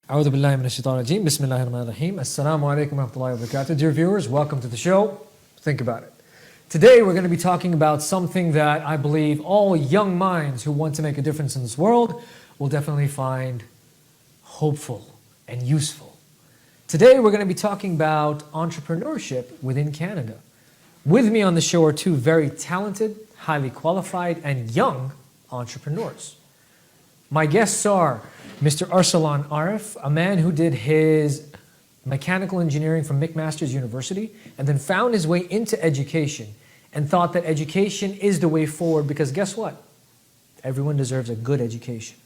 A'udhu billahi minash shaitanir rajeem. Bismillahir rahmanir rahim. Assalamu alaikum wa rahmatullahi wa barakatuh. Dear viewers, welcome to the show. Think about it. Today we're going to be talking about something that I believe all young minds who want to make a difference in this world will definitely find hopeful and useful. Today we're going to be talking about entrepreneurship within Canada. With me on the show are two very talented, highly qualified, and young entrepreneurs. My guests are Mr. Arsalan Arif, a man who did his mechanical engineering from McMaster's University and then found his way into education and thought that education is the way forward because guess what? Everyone deserves a good education.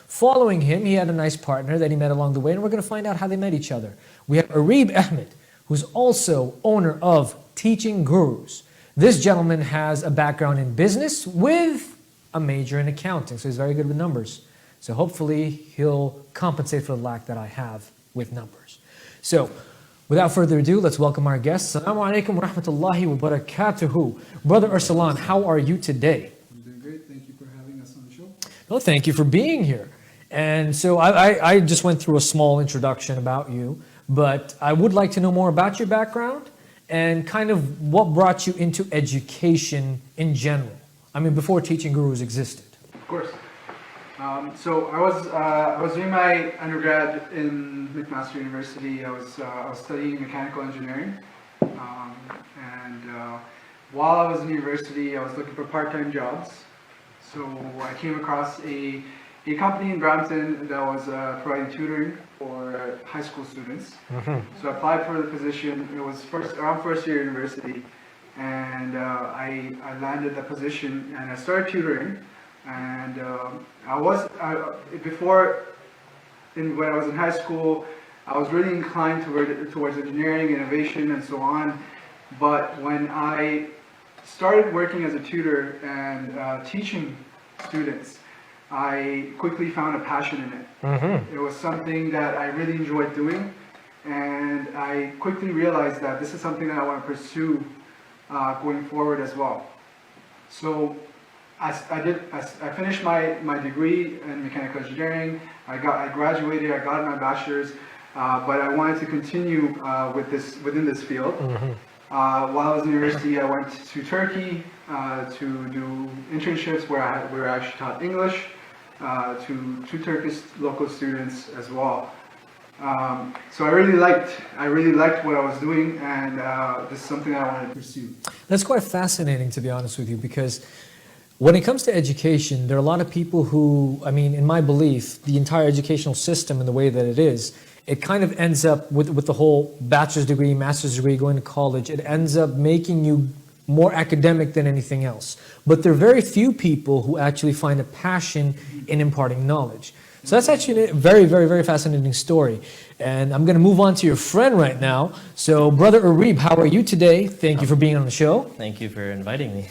Following him, he had a nice partner that he met along the way, and we're going to find out how they met each other. We have Arib Ahmed, who's also owner of Teaching Gurus. This gentleman has a background in business with a major in accounting, so he's very good with numbers. So hopefully he'll compensate for the lack that I have with numbers. So without further ado, let's welcome our guests. Assalamu alaikum wa rahmatullahi wa barakatuhu. Brother Arsalan, how are you today? I'm doing great. Thank you for having us on the show. No, thank you for being here. And so I just went through a small introduction about you, but I would like to know more about your background and kind of what brought you into education in general. I mean, before Teaching Gurus existed. Of course. So I was doing my undergrad in McMaster University. I was studying mechanical engineering, and while I was in university, I was looking for part-time jobs. So I came across a company in Brampton that was providing tutoring for high school students. So I applied for the position. It was around first year university, and I landed the position and I started tutoring. And when I was in high school, I was really inclined towards engineering, innovation, and so on. But when I started working as a tutor and teaching students, I quickly found a passion in it. It was something that I really enjoyed doing, and I quickly realized that this is something that I want to pursue going forward as well. So I finished my degree in mechanical engineering. I graduated. I got my bachelor's, but I wanted to continue within this field. While I was in university, I went to Turkey to do internships where I actually taught English to Turkish local students as well. So I really liked what I was doing, and this is something that I wanted to pursue. That's quite fascinating, to be honest with you, because when it comes to education, there are a lot of people who, I mean, in my belief, the entire educational system and the way that it is, it kind of ends up with the whole bachelor's degree, master's degree, going to college, it ends up making you more academic than anything else. But there are very few people who actually find a passion in imparting knowledge. So that's actually a very, very, very fascinating story. And I'm going to move on to your friend right now. So Brother Arib, how are you today? Thank you for being on the show. Thank you for inviting me.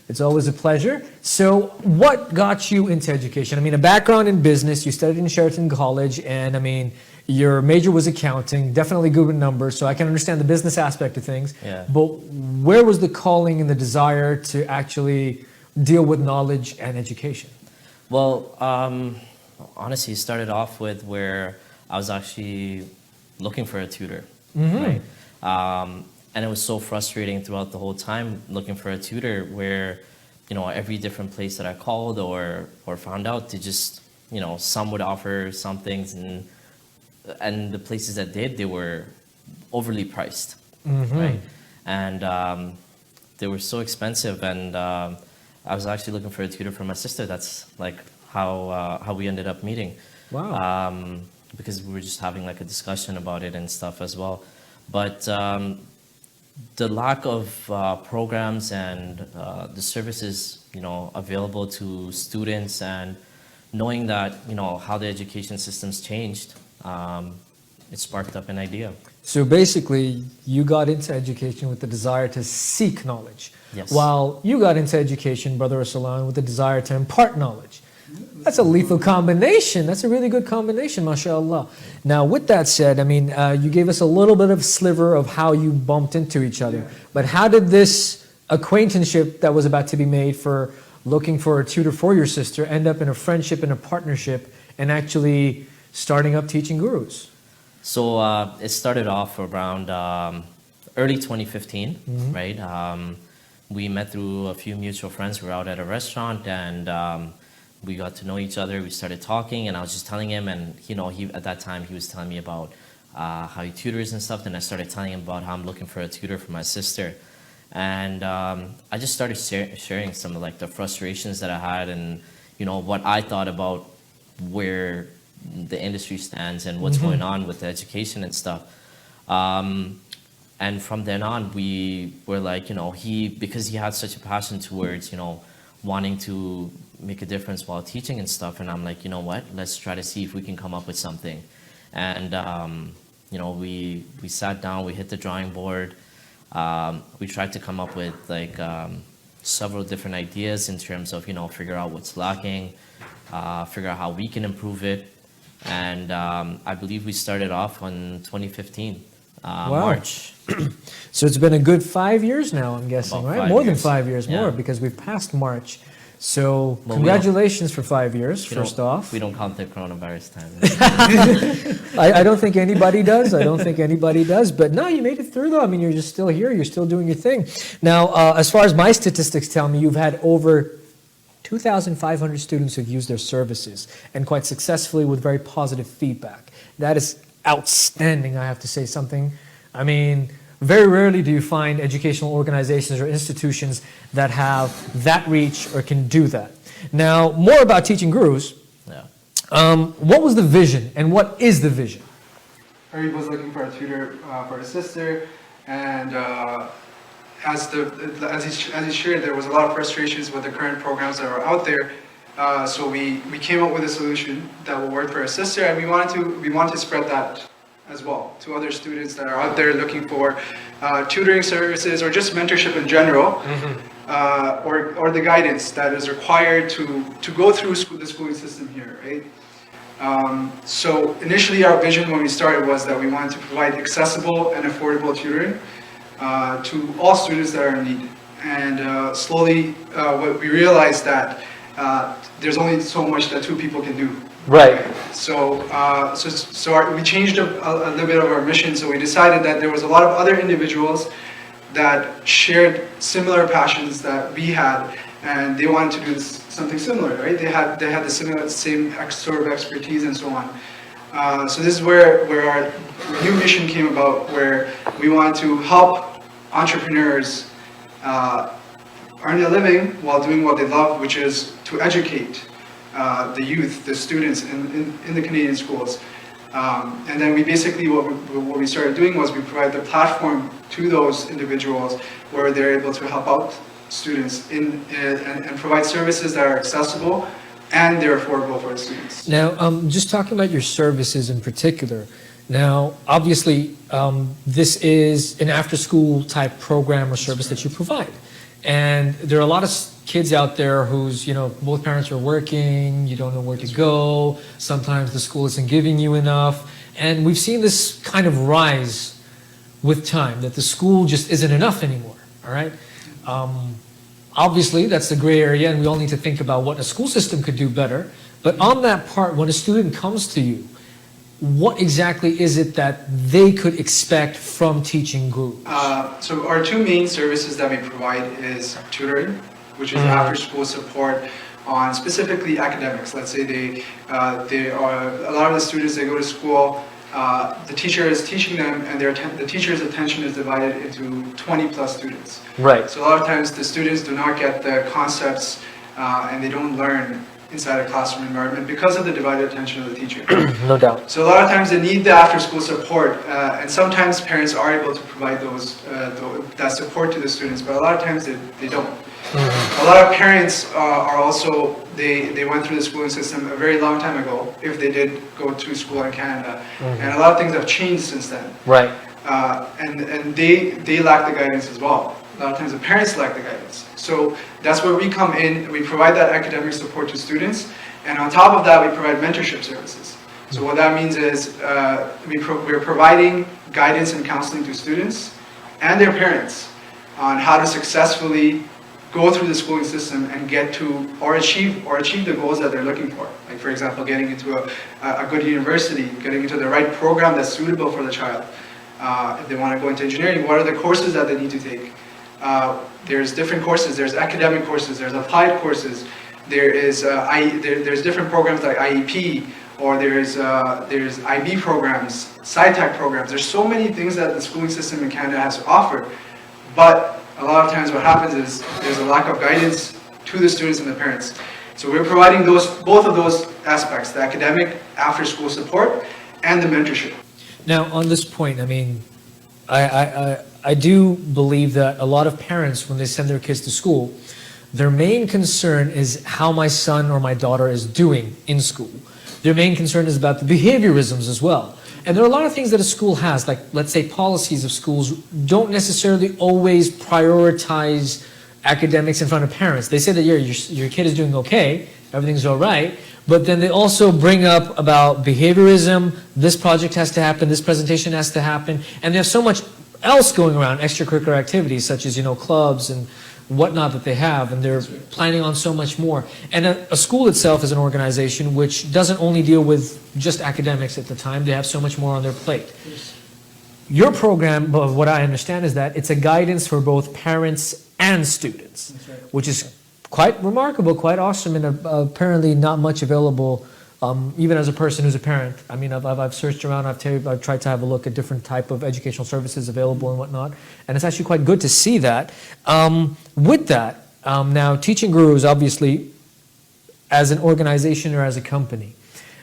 It's always a pleasure. So what got you into education? I mean, a background in business, you studied in Sheraton College, and I mean, your major was accounting, definitely good with numbers, so I can understand the business aspect of things. Yeah. But where was the calling and the desire to actually deal with knowledge and education? Well, honestly, it started off with where I was actually looking for a tutor, right? And it was so frustrating throughout the whole time looking for a tutor where, you know, every different place that I called or found out, they just, you know, some would offer some things and the places that did, they were overly priced, right? And they were so expensive, and I was actually looking for a tutor for my sister. That's like how we ended up meeting. Wow. Because we were just having like a discussion about it and stuff as well. But the lack of programs and the services, you know, available to students, and knowing that, you know, how the education system's changed, it sparked up an idea. So basically, you got into education with the desire to seek knowledge. Yes. While you got into education, Brother Arsalan, with the desire to impart knowledge. That's a lethal combination. That's a really good combination, mashallah. Now, with that said, I mean, you gave us a little bit of sliver of how you bumped into each other. Yeah. But how did this acquaintanceship that was about to be made for looking for a tutor for your sister end up in a friendship and a partnership and actually starting up Teaching Gurus? So it started off around early 2015, right? We met through a few mutual friends. We were out at a restaurant, and we got to know each other. We started talking, and I was just telling him, and he at that time he was telling me about how he tutors and stuff. Then I started telling him about how I'm looking for a tutor for my sister, and I just started sharing some of like the frustrations that I had, and what I thought about where the industry stands and what's going on with the education and stuff. And from then on, we were like, because he had such a passion towards, wanting to make a difference while teaching and stuff. And I'm like, you know what, let's try to see if we can come up with something. And, we sat down, we hit the drawing board. We tried to come up with like several different ideas in terms of, figure out what's lacking, figure out how we can improve it. And I believe we started off in 2015, March. So it's been a good 5 years now, I'm guessing, About right? 5 More than years. 5 years, Yeah. more, because we've passed March. So Well, congratulations for 5 years, We don't- first off. We don't count the coronavirus time. I don't think anybody does. I don't think anybody does. But no, you made it through, though. I mean, you're just still here. You're still doing your thing. Now, as far as my statistics tell me, you've had over 2,500 students who've used their services, and quite successfully with very positive feedback. That is outstanding, I have to say something. I mean, very rarely do you find educational organizations or institutions that have that reach or can do that. Now, more about Teaching Gurus. Yeah. What was the vision, and what is the vision? Harry was looking for a tutor for his sister, and as he shared, there was a lot of frustrations with the current programs that are out there. So we came up with a solution that will work for our sister, and we want to spread that as well to other students that are out there looking for tutoring services or just mentorship in general, or the guidance that is required to go through the schooling system here, right? So initially our vision when we started was that we wanted to provide accessible and affordable tutoring to all students that are in need. And slowly what we realized that there's only so much that two people can do. Right. So we changed a little bit of our mission. So we decided that there was a lot of other individuals that shared similar passions that we had, and they wanted to do something similar, right? They had the same sort of expertise and so on. So this is where our new mission came about, where we wanted to help entrepreneurs earn a living while doing what they love, which is to educate the youth, the students in the Canadian schools. And then we basically, what we started doing was we provide the platform to those individuals where they're able to help out students and provide services that are accessible and they're affordable for the students. Now, just talking about your services in particular. Now, obviously, this is an after-school type program or service that you provide. And there are a lot of kids out there whose, both parents are working, you don't know where to go, sometimes the school isn't giving you enough. And we've seen this kind of rise with time, that the school just isn't enough anymore, all right? Obviously, that's the gray area, and we all need to think about what a school system could do better. But on that part, when a student comes to you, what exactly is it that they could expect from Teaching Gurus? So our two main services that we provide is tutoring, which is after-school support on specifically academics. Let's say they are a lot of the students, they go to school, the teacher is teaching them, and the teacher's attention is divided into 20 plus students. Right. So a lot of times the students do not get the concepts and they don't learn inside a classroom environment because of the divided attention of the teacher. No doubt. So a lot of times they need the after-school support, and sometimes parents are able to provide that support to the students, but a lot of times they don't. A lot of parents are also, they went through the schooling system a very long time ago, if they did go to school in Canada, and a lot of things have changed since then. Right. And they lack the guidance as well. A lot of times the parents lack the guidance. So that's where we come in. We provide that academic support to students, and on top of that, we provide mentorship services. So what that means is we're providing guidance and counseling to students and their parents on how to successfully go through the schooling system and get to or achieve the goals that they're looking for. Like for example, getting into a good university, getting into the right program that's suitable for the child. If they want to go into engineering, what are the courses that they need to take? There's different courses. There's academic courses. There's applied courses. There's different programs like IEP, or there's IB programs, SciTech programs. There's so many things that the schooling system in Canada has to offer, but a lot of times what happens is there's a lack of guidance to the students and the parents. So we're providing both of those aspects, the academic after-school support and the mentorship. Now, on this point, I mean, I do believe that a lot of parents, when they send their kids to school, their main concern is how my son or my daughter is doing in school. Their main concern is about the behaviorisms as well. And there are a lot of things that a school has, like, let's say, policies of schools don't necessarily always prioritize academics in front of parents. They say that your kid is doing okay, everything's all right, but then they also bring up about behaviorism, this project has to happen, this presentation has to happen, and there's so much else going around, extracurricular activities such as, clubs and whatnot that they have, and they're planning on so much more. And a school itself is an organization which doesn't only deal with just academics at the time, they have so much more on their plate. Your program, of what I understand, is that it's a guidance for both parents and students, which is quite remarkable, quite awesome, and apparently not much available, even as a person who's a parent. I mean, I've searched around, I've tried to have a look at different type of educational services available and whatnot, and it's actually quite good to see that. With that, now Teaching Gurus, obviously, as an organization or as a company,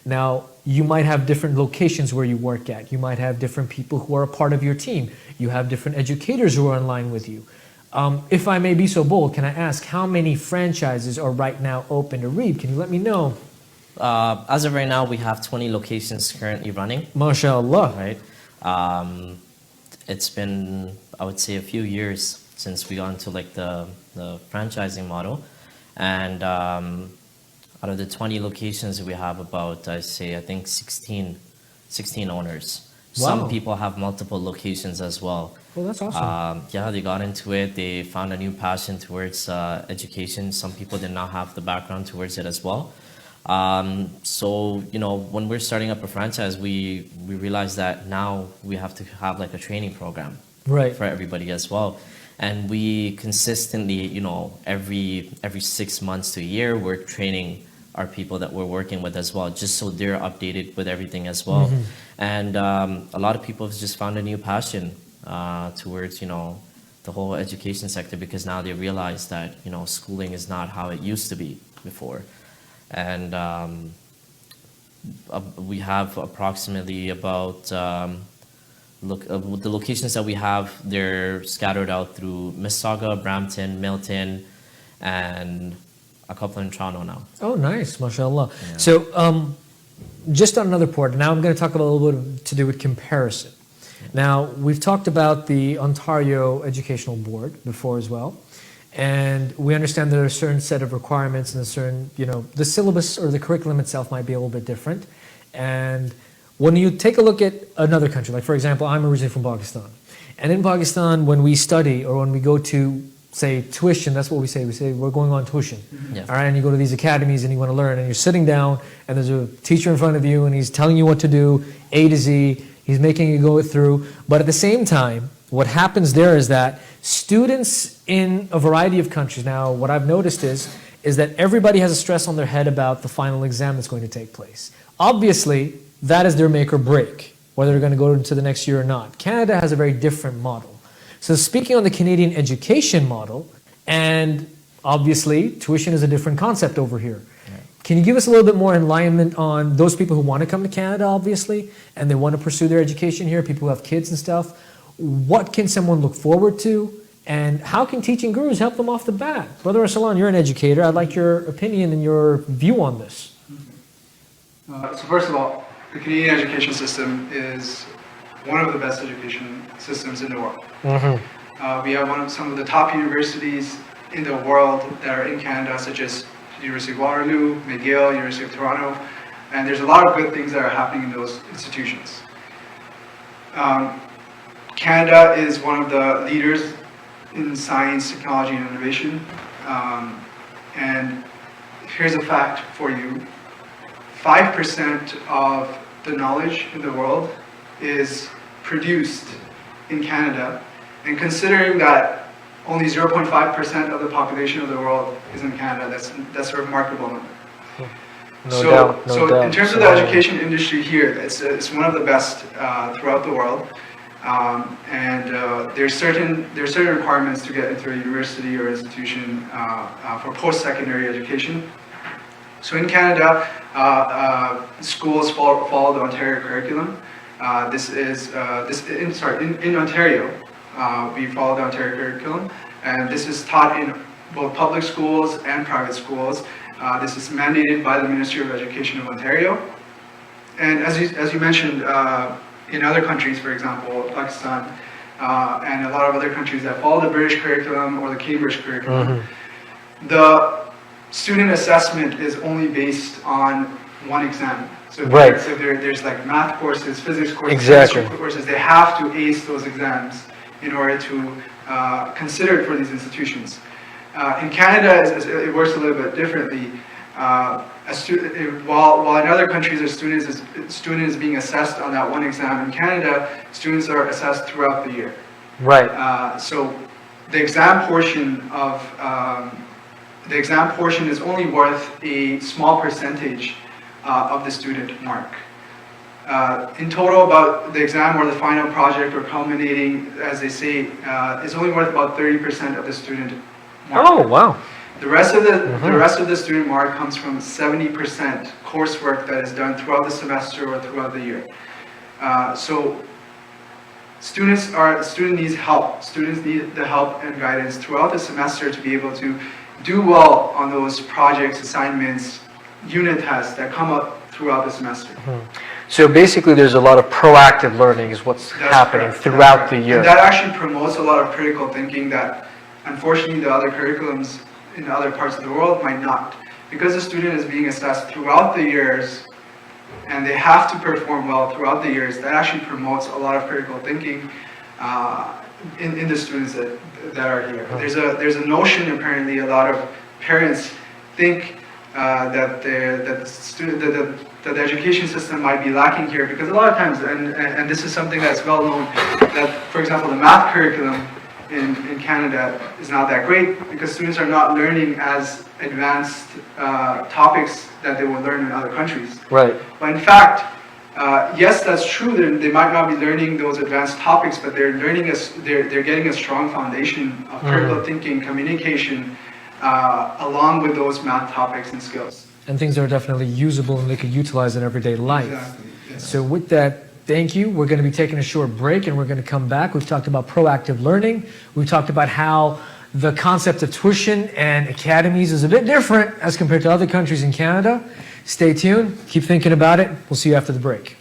now you might have different locations where you work at. You might have different people who are a part of your team. You have different educators who are in line with you. If I may be so bold, can I ask how many franchises are right now open to read? Can you let me know? As of right now, we have 20 locations currently running. MashaAllah. Right. It's been, I would say, a few years since we got into like the franchising model, and out of the 20 locations, we have about, I think 16 owners. Wow. Some people have multiple locations as well. Well, that's awesome. Yeah, they got into it. They found a new passion towards education. Some people did not have the background towards it as well. So, when we're starting up a franchise, we realize that now we have to have like a training program for everybody as well. And we consistently, every 6 months to a year, we're training our people that we're working with as well, just so they're updated with everything as well. Mm-hmm. And a lot of people have just found a new passion towards, the whole education sector, because now they realize that, schooling is not how it used to be before. And we have approximately about, the locations that we have, they're scattered out through Mississauga, Brampton, Milton, and a couple in Toronto now. Oh, nice, mashallah. Yeah. So just on another part, now I'm going to talk about a little bit to do with comparison. Now, we've talked about the Ontario Educational Board before as well. And we understand there are a certain set of requirements and a certain, the syllabus or the curriculum itself might be a little bit different. And when you take a look at another country, like for example, I'm originally from Pakistan. And in Pakistan, when we study or when we go to, say, tuition, that's what we say. We say we're going on tuition. Mm-hmm. Yeah. All right, and you go to these academies and you want to learn, and you're sitting down and there's a teacher in front of you and he's telling you what to do, A to Z. He's making you go through. But at the same time, what happens there is that students in a variety of countries, now what I've noticed is that everybody has a stress on their head about the final exam that's going to take place. Obviously, that is their make or break, whether they're going to go into the next year or not. Canada has a very different model. So speaking on the Canadian education model, and obviously tuition is a different concept over here. Can you give us a little bit more enlightenment on those people who want to come to Canada, obviously, and they want to pursue their education here, people who have kids and stuff? What can someone look forward to, and how can Teaching Gurus help them off the bat? Brother Arsalan, you're an educator. I'd like your opinion and your view on this. So first of all, the Canadian education system is one of the best education systems in the world. Mm-hmm. We have some of the top universities in the world that are in Canada, such as University of Waterloo, McGill, University of Toronto, and there's a lot of good things that are happening in those institutions. Canada is one of the leaders in science, technology, and innovation. And here's a fact for you. 5% of the knowledge in the world is produced in Canada. And considering that only 0.5% of the population of the world is in Canada, that's a remarkable number. No doubt. So in terms of the education industry here, it's one of the best throughout the world. There's certain requirements to get into a university or institution for post-secondary education. So in Canada, schools follow the Ontario curriculum. In Ontario, we follow the Ontario curriculum, and this is taught in both public schools and private schools. This is mandated by the Ministry of Education of Ontario. And as you mentioned, in other countries, for example, Pakistan, and a lot of other countries that follow the British curriculum or the Cambridge curriculum, the student assessment is only based on one exam. So there's like math courses, physics courses, chemistry courses, they have to ace those exams in order to consider it for these institutions. In Canada, it works a little bit differently. While in other countries a student is being assessed on that one exam, in Canada, students are assessed throughout the year. Right. So the exam portion is only worth a small percentage of the student mark. In total, about the exam or the final project or culminating, as they say, is only worth about 30% of the student mark. Oh, wow. The rest of the student mark comes from 70% coursework that is done throughout the semester or throughout the year. So student needs help. Students need the help and guidance throughout the semester to be able to do well on those projects, assignments, unit tests that come up throughout the semester. So basically there's a lot of proactive learning is what's happening throughout the year. And that actually promotes a lot of critical thinking that unfortunately the other curriculums in other parts of the world might not. Because the student is being assessed throughout the years and they have to perform well throughout the years, that actually promotes a lot of critical thinking in the students that are here. There's a notion, apparently a lot of parents think that the education system might be lacking here, because a lot of times, and this is something that's well known, that for example the math curriculum in Canada is not that great because students are not learning as advanced topics that they will learn in other countries. Right. But in fact, yes, that's true. They might not be learning those advanced topics, but they're getting a strong foundation of critical thinking, communication, along with those math topics and skills. And things that are definitely usable and they could utilize in everyday life. Exactly. Yes. So with that, thank you. We're going to be taking a short break and we're going to come back. We've talked about proactive learning. We've talked about how the concept of tuition and academies is a bit different as compared to other countries in Canada. Stay tuned. Keep thinking about it. We'll see you after the break.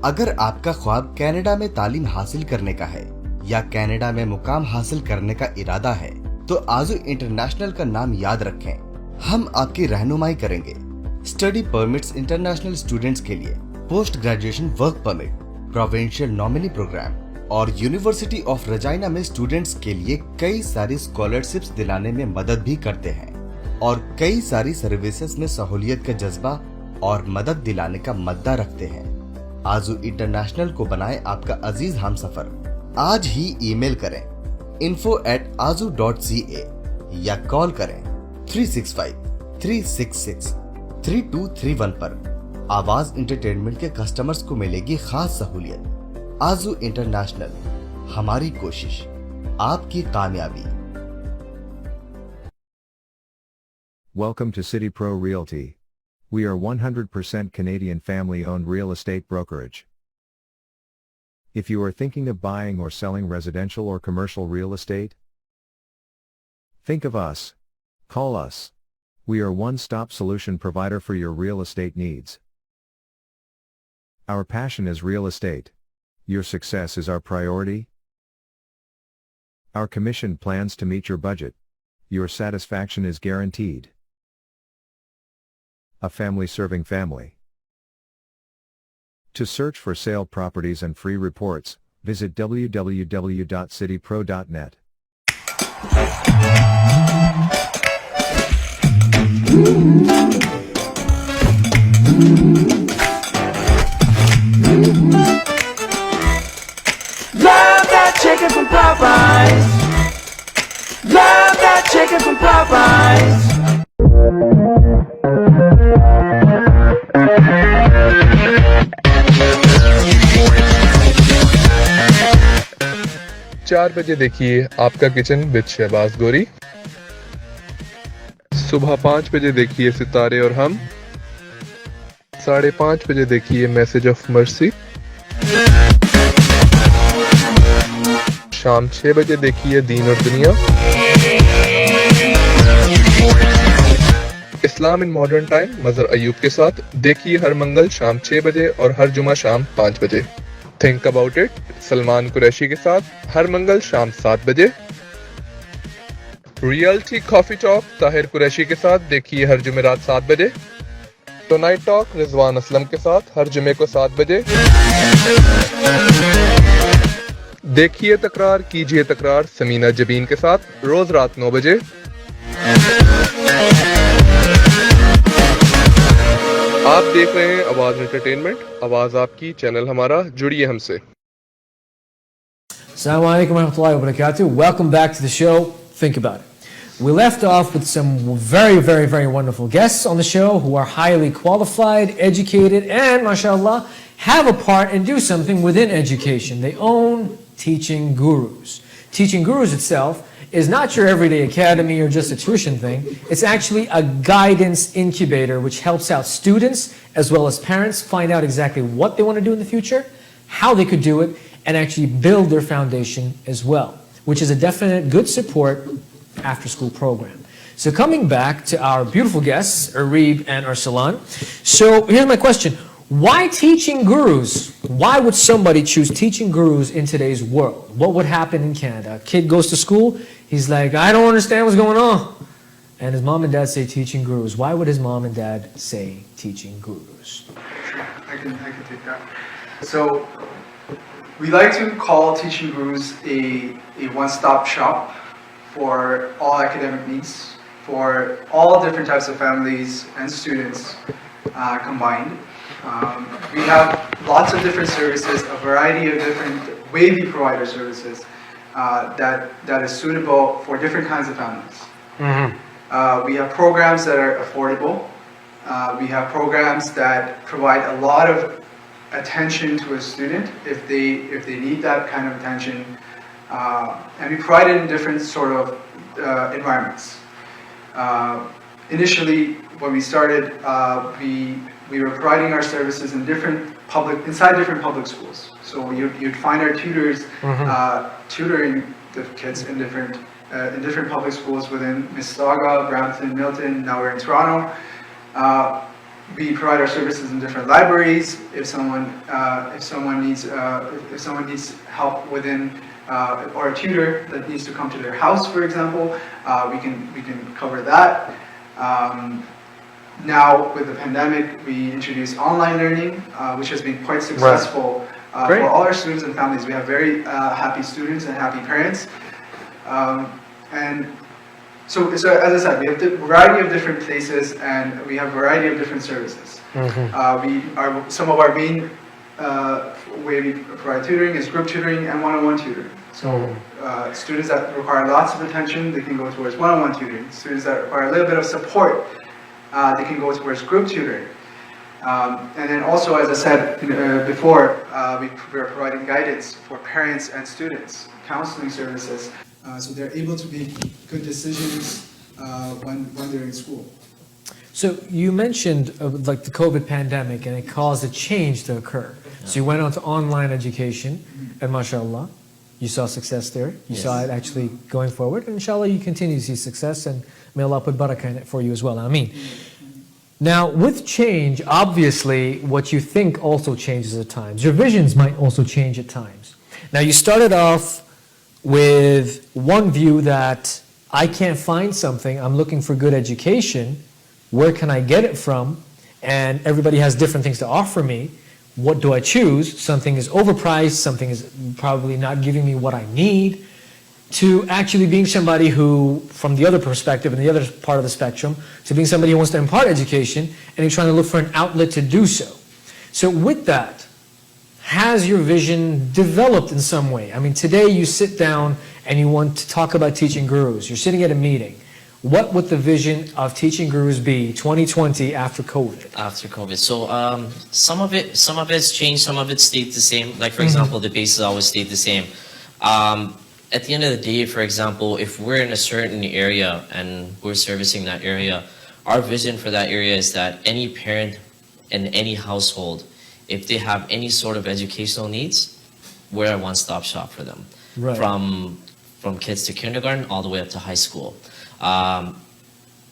अगर आपका ख्वाब Canada में तालीम हासिल करने का है या कनाडा में मुकाम हासिल करने का इरादा है तो आजू इंटरनेशनल का नाम याद रखें। हम आपकी रहनुमाई करेंगे। स्टडी परमिट्स इंटरनेशनल स्टूडेंट्स के लिए, post graduation work permit, provincial nominee program और यूनिवर्सिटी ऑफ रजाइना में स्टूडेंट्स के लिए कई सारी स्कॉलरशिप्स दिलाने में मदद भी करते हैं और कई सारी सर्विसेज में सहूलियत का जज्बा और मदद दिलाने का मद्दा रखते हैं। आजू इंटरनेशनल को बनाए आपका अजीज हमसफर। आज ही ईमेल करें info@azu.ca या कॉल करें 365-366-3231 पर। आवाज एंटरटेनमेंट के कस्टमर्स को मिलेगी खास सहूलियत। आजू इंटरनेशनल, हमारी कोशिश, आपकी कामयाबी। Welcome to City Pro Realty. We are 100% Canadian family-owned real estate brokerage. If you are thinking of buying or selling residential or commercial real estate, Think of us. Call us. We are one-stop solution provider for your real estate needs. Our passion is real estate. Your success is our priority. Our commission plans to meet your budget. Your satisfaction is guaranteed. A family serving family. To search for sale properties and free reports, visit www.citypro.net. Love that chicken from Popeyes. Love that chicken from Popeyes. 4 बजे देखिए आपका kitchen with Shahbaz गोरी। सुबह 5 बजे देखिए सितारे और हम। 5:30 बजे देखिए मैसेज ऑफ मर्सी। शाम 6 बजे देखिए दीन और दुनिया। इस्लाम इन मॉडर्न टाइम मजर अयूब के साथ देखिए हर मंगल शाम 6 बजे और हर जुमा शाम 5 बजे। Think about it Salman Qureshi के साथ हर मंगल शाम 7 बजे। Reality coffee talk Tahir Qureshi के साथ देखिए हर जुमेरात 7 बजे। टुनाइट टॉक रिजवान असलम के साथ हर जुमे को 7 बजे। देखिए तकरार कीजिए तकरार समीना जबीन के साथ रोज रात 9 बजे। आप देख रहे हैं आवाज एंटरटेनमेंट, आवाज आपकी, चैनल हमारा, जुड़िए हमसे। Assalamu alaikum wa rahmatullahi wa barakatuh. Welcome back to the show. Think about it. We left off with some very wonderful guests on the show who are highly qualified, educated, and mashallah, have a part and do something within education. They own Teaching Gurus. Teaching Gurus itself is not your everyday academy or just a tuition thing. It's actually a guidance incubator which helps out students as well as parents find out exactly what they want to do in the future, how they could do it, and actually build their foundation as well, which is a definite good support after school program. So coming back to our beautiful guests, Arib and Arsalan. So here's my question. Why Teaching Gurus? Why would somebody choose Teaching Gurus in today's world? What would happen in Canada? A kid goes to school, he's like, I don't understand what's going on. And his mom and dad say Teaching Gurus. Why would his mom and dad say Teaching Gurus? I can take that. So we like to call Teaching Gurus a one-stop shop for all academic needs, for all different types of families and students combined. We have lots of different services, a variety of different wavy provider services that is suitable for different kinds of families. We have programs that are affordable. We have programs that provide a lot of attention to a student if they need that kind of attention, and we provide it in different sort of environments. Initially, when we started, we were providing our services in inside different public schools. So you'd find our tutors tutoring the kids in different public schools within Mississauga, Brampton, Milton. Now we're in Toronto. We provide our services in different libraries. If someone needs help within or a tutor that needs to come to their house, for example, we can cover that. Now with the pandemic, we introduced online learning, which has been quite successful for all our students and families. We have very happy students and happy parents, and so as I said, we have a variety of different places and we have a variety of different services. Some of our main way we provide tutoring is group tutoring and one-on-one tutoring. So students that require lots of attention, they can go towards one-on-one tutoring. Students that require a little bit of support, they can go towards group tutoring. And then also, as I said before, we're providing guidance for parents and students, counseling services, so they're able to make good decisions when they're in school. So you mentioned like the COVID pandemic, and it caused a change to occur. So you went on to online education, and mashallah, You saw success there. You Yes. saw it actually going forward. And inshallah, you continue to see success, and may Allah put barakah in it for you as well. Ameen. Now, with change, obviously, what you think also changes at times. Your visions might also change at times. Now, you started off with one view that I can't find something, I'm looking for good education, where can I get it from? And everybody has different things to offer me. What do I choose? Something is overpriced, something is probably not giving me what I need, to actually being somebody who, from the other perspective and the other part of the spectrum, to being somebody who wants to impart education and you're trying to look for an outlet to do so. So with that, has your vision developed in some way? I mean, today you sit down and you want to talk about teaching gurus. You're sitting at a meeting. What would the vision of teaching gurus be 2020 after COVID? After COVID. So some of it's changed, some of it stayed the same. Like for example, the bases always stayed the same. At the end of the day, for example, if we're in a certain area and we're servicing that area, our vision for that area is that any parent in any household, if they have any sort of educational needs, we're a one-stop shop for them. Right. From kids to kindergarten all the way up to high school.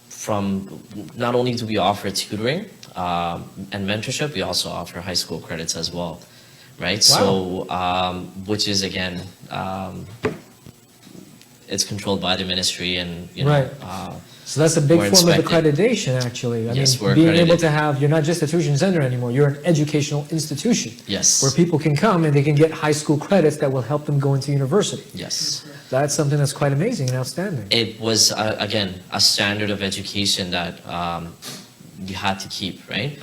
From not only do we offer tutoring and mentorship, we also offer high school credits as well, right? Wow. So, which is again, it's controlled by the ministry, and you know. Right. So that's a big we're form of inspected. accreditation, actually. I Yes, mean, we're being able accredited. to have, you're not just a tuition center anymore, you're an educational institution. Yes. Where people can come and they can get high school credits that will help them go into university. Yes. That's something that's quite amazing and outstanding. It was, again, a standard of education that you had to keep, right?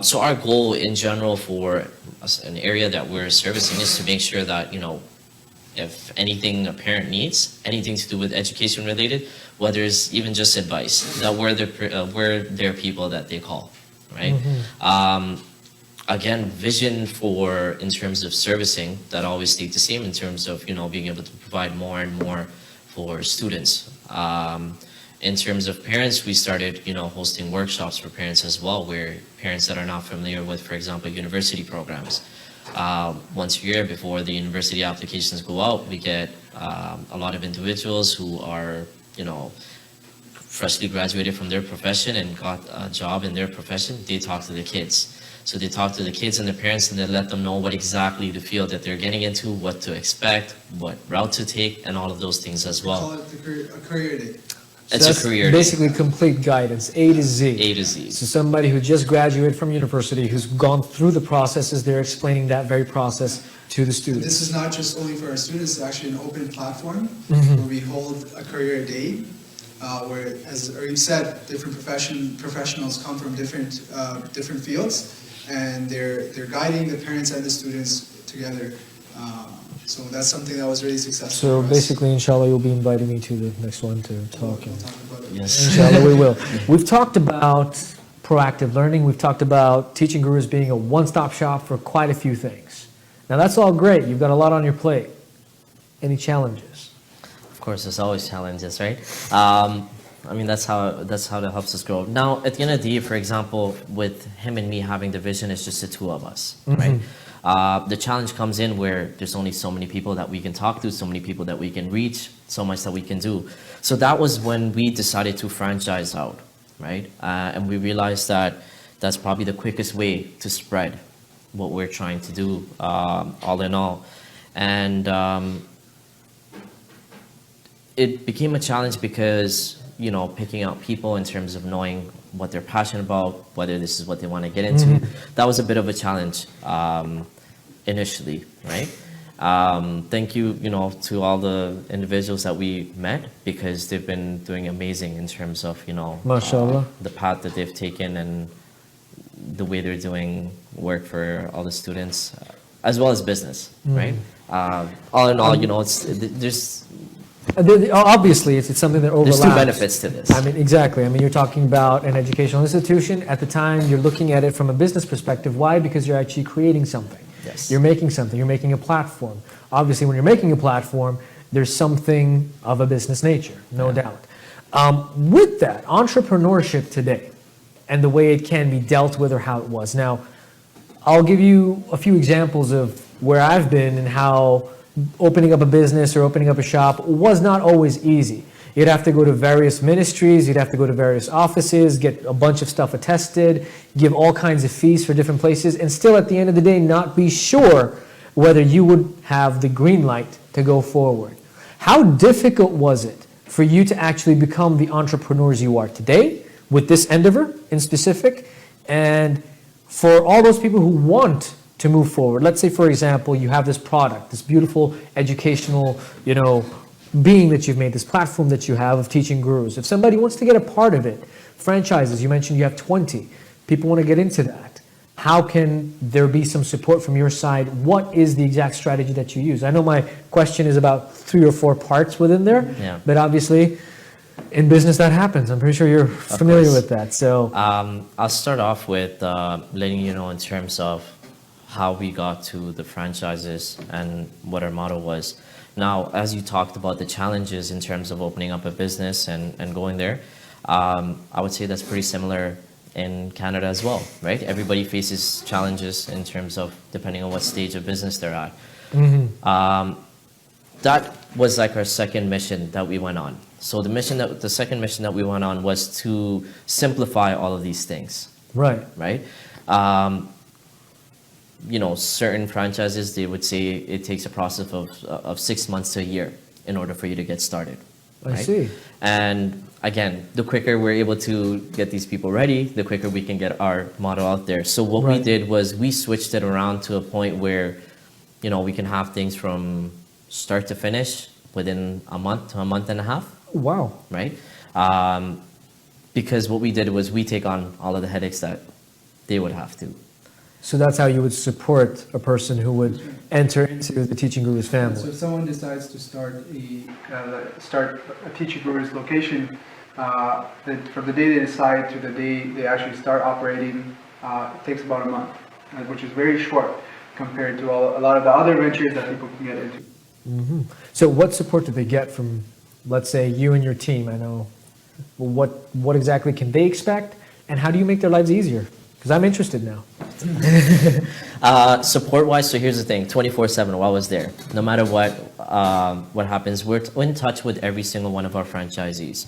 So our goal in general for an area that we're servicing is to make sure that, you know, if anything a parent needs, anything to do with education related, whether it's even just advice, that we're their people that they call, right? Again, vision for, in terms of servicing, that always stayed the same in terms of, you know, being able to provide more and more for students. In terms of parents, we started, you know, hosting workshops for parents as well, where parents that are not familiar with, for example, university programs. Once a year before the university applications go out, we get a lot of individuals who are, you know, freshly graduated from their profession and got a job in their profession. They talk to the kids. So they talk to the kids and the parents, and they let them know what exactly the field that they're getting into, what to expect, what route to take, and all of those things as well. Call it a career day. So It's that's a career day. basically complete guidance, A to Z. A to Z. So somebody who just graduated from university, who's gone through the processes, they're explaining that very process to the students. This is not just only for our students, it's actually an open platform Mm-hmm. where we hold a career day, where, as you said, different professionals come from different fields, and they're guiding the parents and the students together. So that's something that was really successful. So for us. basically, inshallah, you'll be inviting me to the next one to talk. We'll talk about it. Yes. Inshallah, we will. We've talked about proactive learning. We've talked about Teaching Gurus being a one-stop shop for quite a few things. Now, that's all great. You've got a lot on your plate. Any challenges? Of course, there's always challenges, right? I mean, that's how that helps us grow. Now, at the end of the day, for example, with him and me having the vision, it's just the two of us, right? The challenge comes in where there's only so many people that we can talk to, so many people that we can reach, so much that we can do. So that was when we decided to franchise out, right? And we realized that that's probably the quickest way to spread what we're trying to do, all in all. And it became a challenge because, you know, picking out people in terms of knowing what they're passionate about, whether this is what they want to get into, that was a bit of a challenge initially, right? Thank you, you know, to all the individuals that we met, because they've been doing amazing in terms of, you know, MashaAllah. the path that they've taken and the way they're doing work for all the students, as well as business, right? All in all, you know, there's Obviously, it's something that overlaps. two benefits to this. I mean, exactly. I mean, you're talking about an educational institution. At the time, you're looking at it from a business perspective. Why? Because you're actually creating something. Yes. You're making something. You're making a platform. Obviously, when you're making a platform, there's something of a business nature, no doubt. With that, entrepreneurship today and the way it can be dealt with or how it was. Now, I'll give you a few examples of where I've been and how opening up a business or opening up a shop was not always easy. You'd have to go to various ministries, you'd have to go to various offices, get a bunch of stuff attested, give all kinds of fees for different places, and still at the end of the day not be sure whether you would have the green light to go forward. How difficult was it for you to actually become the entrepreneurs you are today with this endeavor in specific, and for all those people who want to move forward? Let's say, for example, you have this product, this beautiful educational, being that you've made, this platform that you have of teaching gurus. If somebody wants to get a part of it, franchises, you mentioned you have 20, people want to get into that. How can there be some support from your side? What is the exact strategy that you use? I know my question is about 3 or 4 parts within there, but obviously in business that happens. I'm pretty sure you're familiar with that. So I'll start off with letting you know in terms of how we got to the franchises and what our motto was. Now, as you talked about the challenges in terms of opening up a business and going there, I would say that's pretty similar in Canada as well, right? Everybody faces challenges in terms of depending on what stage of business they're at. That was like our second mission that we went on. So the second mission that we went on was to simplify all of these things. Right. Right? Certain franchises, they would say it takes a process of 6 months to a year in order for you to get started. I see. And again, the quicker we're able to get these people ready, the quicker we can get our model out there. So what we did was we switched it around to a point where, we can have things from start to finish within a month to a month and a half. Wow. Right? Because what we did was we take on all of the headaches that they would have to. So that's how you would support a person who would enter into the Teaching Gurus family. So if someone decides to start a Teaching Gurus location, from the day they decide to the day they actually start operating, it takes about a month, which is very short compared to a lot of the other ventures that people can get into. Mm-hmm. So what support do they get from, let's say, you and your team? I know, what exactly can they expect, and how do you make their lives easier? Because I'm interested now. Support-wise, so here's the thing, 24/7 while I was there. No matter what happens, we're in touch with every single one of our franchisees.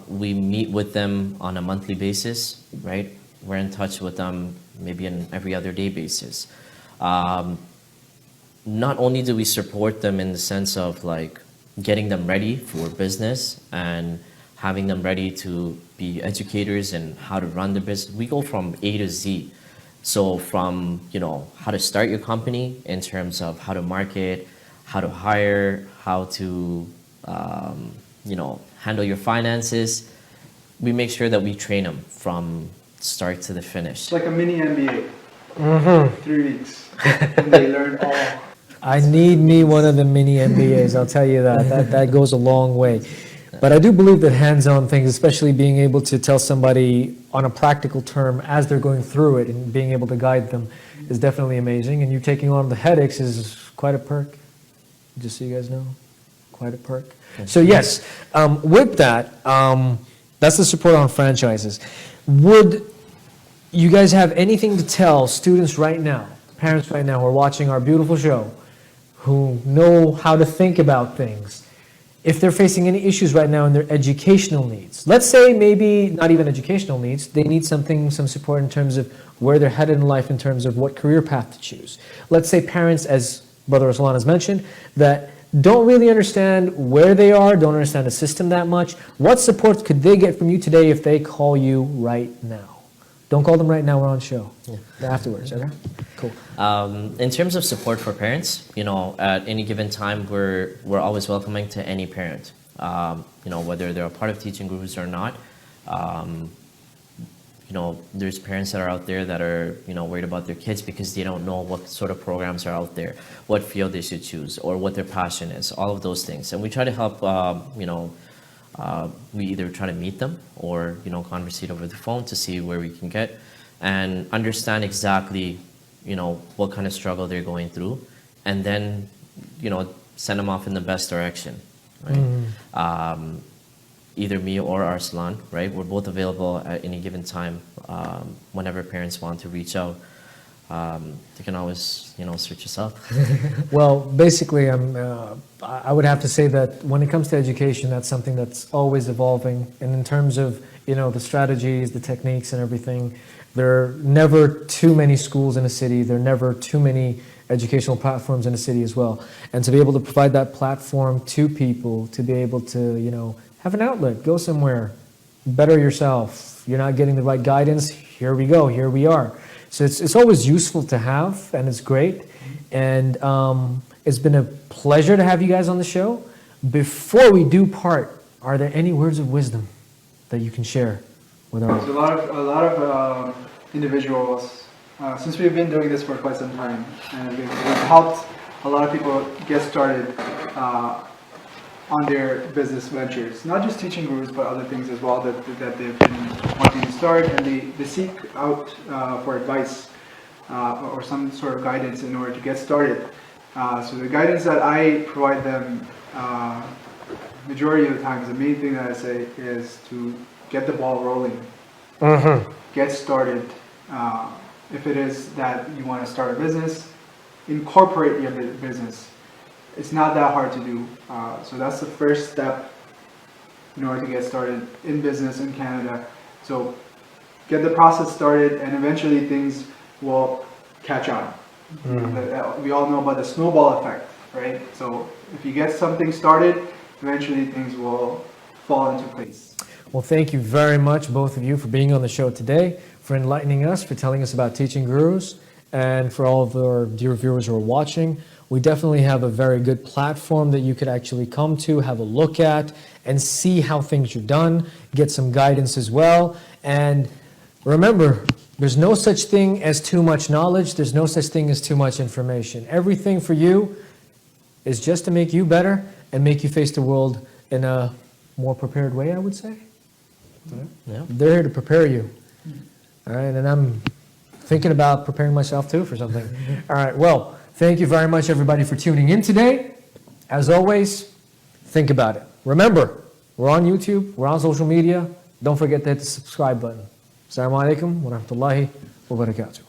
We meet with them on a monthly basis, right? We're in touch with them maybe on every other day basis. Not only do we support them in the sense of like getting them ready for business and having them ready to be educators and how to run the business. We go from A to Z. So from, how to start your company in terms of how to market, how to hire, how to, handle your finances. We make sure that we train them from start to the finish. It's like a mini MBA. 3 weeks. And they learn all. I need me one of the mini MBAs, I'll tell you that. That goes a long way. But I do believe that hands-on things, especially being able to tell somebody on a practical term as they're going through it and being able to guide them is definitely amazing. And you taking on the headaches is quite a perk. Just so you guys know, quite a perk. So yes, with that, that's the support on franchises. Would you guys have anything to tell students right now, parents right now who are watching our beautiful show, who know how to think about things, if they're facing any issues right now in their educational needs? Let's say maybe not even educational needs, they need some support in terms of where they're headed in life in terms of what career path to choose. Let's say parents, as Brother Ruslan has mentioned, that don't really understand where they are, don't understand the system that much. What support could they get from you today if they call you right now? Don't call them right now, we're on show. Afterwards, okay? Cool. In terms of support for parents, at any given time, we're always welcoming to any parent. Whether they're a part of Teaching Gurus or not. There's parents that are out there that are, worried about their kids because they don't know what sort of programs are out there, what field they should choose, or what their passion is, all of those things. And we try to help, we either try to meet them or, conversate over the phone to see where we can get and understand exactly, what kind of struggle they're going through, and then, send them off in the best direction, right? Either me or Arslan, right? We're both available at any given time whenever parents want to reach out. you can always, search yourself. Well, basically, I would have to say that when it comes to education, that's something that's always evolving. And in terms of, the strategies, the techniques and everything, there are never too many schools in a city. There are never too many educational platforms in a city as well. And to be able to provide that platform to people, to be able to, have an outlet, go somewhere, better yourself. You're not getting the right guidance. Here we go. Here we are. So it's always useful to have, and it's great. And it's been a pleasure to have you guys on the show. Before we do part, are there any words of wisdom that you can share with our? There's a lot of individuals, since we've been doing this for quite some time, and we've helped a lot of people get started on their business ventures. Not just teaching gurus, but other things as well that they've been wanting to start, and they seek out for advice or some sort of guidance in order to get started. So the guidance that I provide them, majority of the times, the main thing that I say is to get the ball rolling. Get started. If it is that you want to start a business, incorporate your business. It's not that hard to do. So that's the first step in order to get started in business in Canada. So get the process started, and eventually things will catch on. We all know about the snowball effect, right? So if you get something started, eventually things will fall into place. Well, thank you very much, both of you, for being on the show today, for enlightening us, for telling us about Teaching Gurus, and for all of our dear viewers who are watching. We definitely have a very good platform that you could actually come to, have a look at, and see how things are done, get some guidance as well. And remember, there's no such thing as too much knowledge. There's no such thing as too much information. Everything for you is just to make you better and make you face the world in a more prepared way, I would say. Yeah. They're here to prepare you. All right, and I'm thinking about preparing myself too for something. All right, well, thank you very much, everybody, for tuning in today. As always, think about it. Remember, we're on YouTube, we're on social media. Don't forget to hit the subscribe button. Assalamu alaikum wa rahmatullahi wa barakatuh.